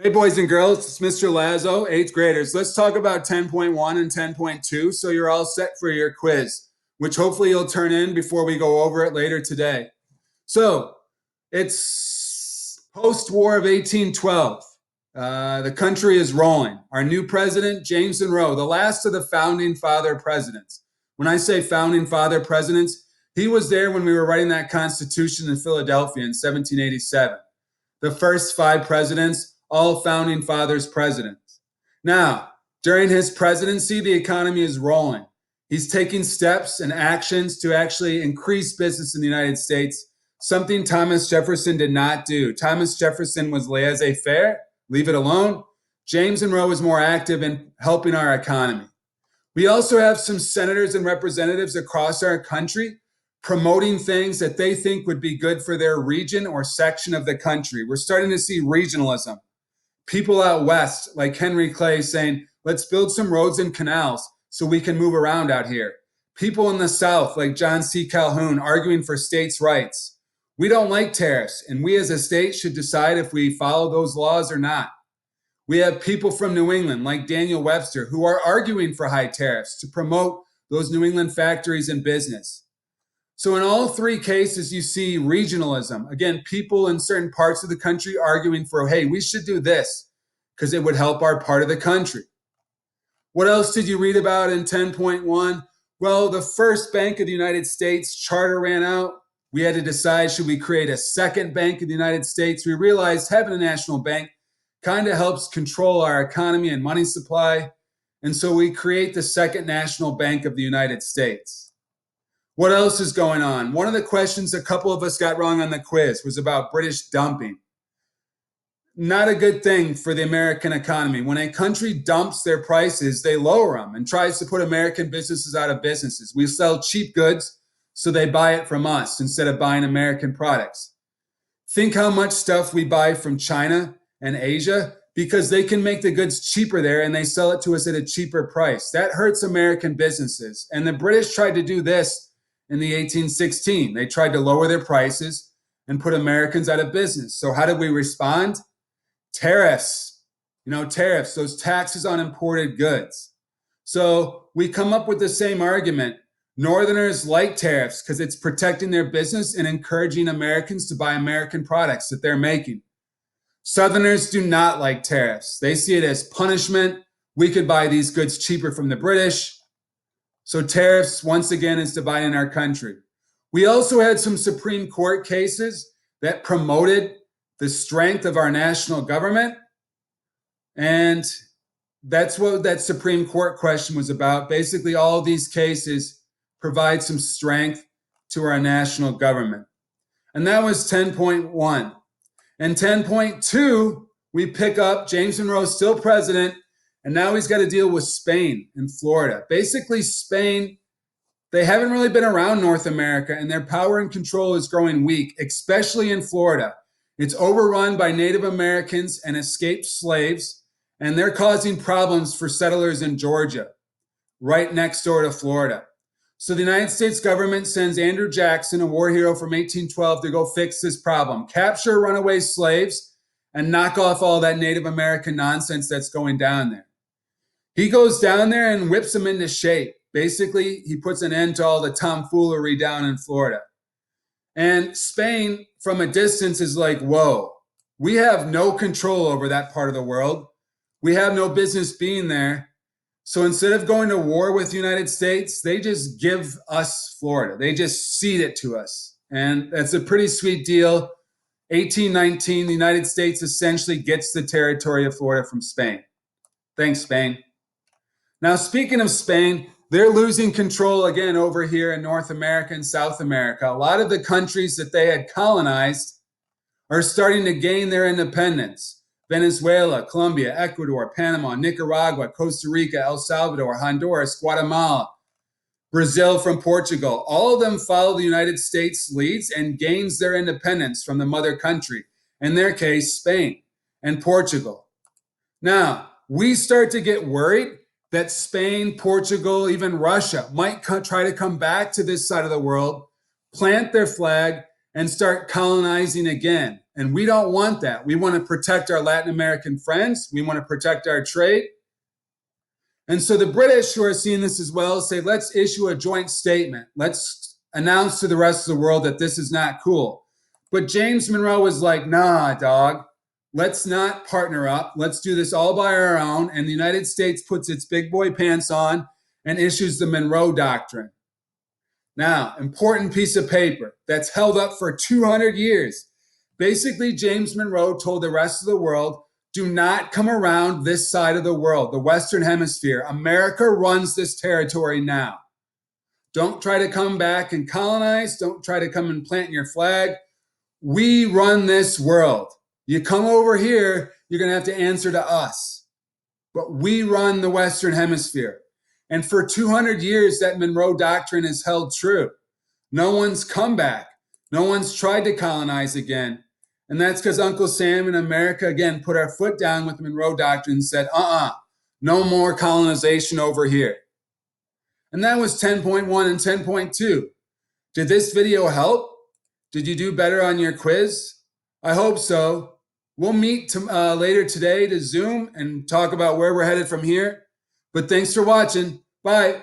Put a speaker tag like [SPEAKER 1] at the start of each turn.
[SPEAKER 1] Hey, boys and girls, it's Mr. Lazo, eighth graders. Let's talk about 10.1 and 10.2 so you're all set for your quiz, which hopefully you'll turn in before we go over it later today. So, it's post-war of 1812. The country is rolling. Our new president, James Monroe, the last of the founding father presidents. When I say founding father presidents, he was there when we were writing that Constitution in Philadelphia in 1787. The first five presidents, all founding fathers presidents. Now, during his presidency, the economy is rolling. He's taking steps and actions to actually increase business in the United States, something Thomas Jefferson did not do. Thomas Jefferson was laissez faire, leave it alone. James Monroe was more active in helping our economy. We also have some senators and representatives across our country promoting things that they think would be good for their region or section of the country. We're starting to see regionalism. People out west, like Henry Clay, saying, let's build some roads and canals so we can move around out here. People in the South, like John C. Calhoun, arguing for states' rights. We don't like tariffs, and we as a state should decide if we follow those laws or not. We have people from New England, like Daniel Webster, who are arguing for high tariffs to promote those New England factories and business. So in all three cases, you see regionalism. Again, people in certain parts of the country arguing for, hey, we should do this because it would help our part of the country. What else did you read about in 10.1? Well, the first Bank of the United States charter ran out. We had to decide, should we create a second Bank of the United States? We realized having a national bank kind of helps control our economy and money supply. And so we create the second national bank of the United States. What else is going on? One of the questions a couple of us got wrong on the quiz was about British dumping. Not a good thing for the American economy. When a country dumps their prices, they lower them and tries to put American businesses out of businesses. We sell cheap goods, so they buy it from us instead of buying American products. Think how much stuff we buy from China and Asia because they can make the goods cheaper there and they sell it to us at a cheaper price. That hurts American businesses. And the British tried to do this in the 1816. They tried to lower their prices and put Americans out of business. So how did we respond? Tariffs. Tariffs, those taxes on imported goods. So we come up with the same argument. Northerners like tariffs because it's protecting their business and encouraging Americans to buy American products that they're making. Southerners do not like tariffs. They see it as punishment. We could buy these goods cheaper from the British. So tariffs, once again, is dividing our country. We also had some Supreme Court cases that promoted the strength of our national government. And that's what that Supreme Court question was about. Basically, all of these cases provide some strength to our national government. And that was 10.1. And 10.2, we pick up James Monroe, still president, and now he's got to deal with Spain and Florida. Basically, Spain, they haven't really been around North America, and their power and control is growing weak, especially in Florida. It's overrun by Native Americans and escaped slaves, and they're causing problems for settlers in Georgia, right next door to Florida. So the United States government sends Andrew Jackson, a war hero from 1812, to go fix this problem, capture runaway slaves, and knock off all that Native American nonsense that's going down there. He goes down there and whips them into shape. Basically, he puts an end to all the tomfoolery down in Florida. And Spain, from a distance, is like, whoa, we have no control over that part of the world. We have no business being there. So instead of going to war with the United States, they just give us Florida. They just cede it to us. And that's a pretty sweet deal. 1819, the United States essentially gets the territory of Florida from Spain. Thanks, Spain. Now, speaking of Spain, they're losing control again over here in North America and South America. A lot of the countries that they had colonized are starting to gain their independence. Venezuela, Colombia, Ecuador, Panama, Nicaragua, Costa Rica, El Salvador, Honduras, Guatemala, Brazil from Portugal. All of them follow the United States leads and gains their independence from the mother country, in their case, Spain and Portugal. Now, we start to get worried that Spain, Portugal, even Russia might try to come back to this side of the world, plant their flag, and start colonizing again. And we don't want that. We want to protect our Latin American friends. We want to protect our trade. And so the British, who are seeing this as well, say, let's issue a joint statement. Let's announce to the rest of the world that this is not cool. But James Monroe was like, nah, dog, let's not partner up. Let's do this all by our own. And the United States puts its big boy pants on and issues the Monroe Doctrine. Now, important piece of paper that's held up for 200 years. Basically, James Monroe told the rest of the world, do not come around this side of the world, the Western Hemisphere. America runs this territory now. Don't try to come back and colonize. Don't try to come and plant your flag. We run this world. You come over here, you're going to have to answer to us. But we run the Western Hemisphere. And for 200 years, that Monroe Doctrine has held true. No one's come back. No one's tried to colonize again. And that's because Uncle Sam and America, again, put our foot down with the Monroe Doctrine and said, no more colonization over here. And that was 10.1 and 10.2. Did this video help? Did you do better on your quiz? I hope so. We'll meet later today to Zoom and talk about where we're headed from here. But thanks for watching. Bye.